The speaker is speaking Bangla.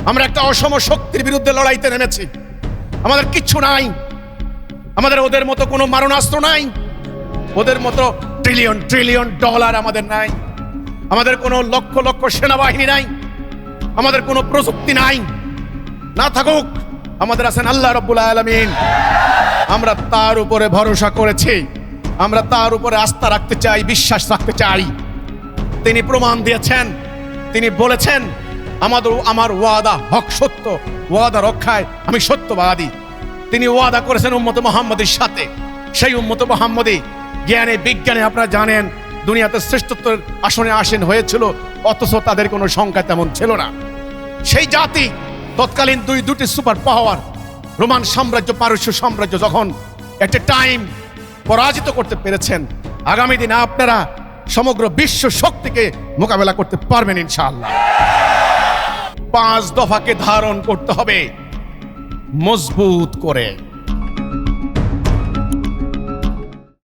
আমরা একটা অসম শক্তির বিরুদ্ধে লড়াইতে নেমেছি। আমাদের কিচ্ছু নাই, আমাদের ওদের মতো কোনো মারণাস্ত্র নাই, ওদের মতো ট্রিলিয়ন ট্রিলিয়ন ডলার আমাদের নাই, আমাদের কোনো লক্ষ লক্ষ সেনাবাহিনী নাই, আমাদের কোনো প্রযুক্তি নাই। না থাকুক, আমাদের আছেন আল্লাহ রাব্বুল আলামিন। আমরা তার উপরে ভরসা করেছি, আমরা তার উপরে আস্থা রাখতে চাই, বিশ্বাস রাখতে চাই। তিনি প্রমাণ দিয়েছেন, তিনি বলেছেন আমার ওয়াদা হক সত্য, ওয়াদা রক্ষায় আমি সত্যবাদী। তিনি ওয়াদা করেছেন উম্মত মুহাম্মদের সাথে। সেই উম্মত মুহাম্মদী জ্ঞানে বিজ্ঞানে আপনারা জানেন দুনিয়াতে শ্রেষ্ঠত্বের আসনে আসীন হয়েছিল, অথচ তাদের কোনো সংখ্যা তেমন ছিল না। সেই জাতি তৎকালীন দুটি সুপার পাওয়ার রোমান সাম্রাজ্য, পারস্য সাম্রাজ্য যখন একটা টাইম পরাজিত করতে পেরেছেন, আগামী দিনে আপনারা সমগ্র বিশ্ব শক্তিকে মোকাবেলা করতে পারবেন ইনশাআল্লাহ। 5 দফাকে ধারণ করতে হবে মজবুত করে।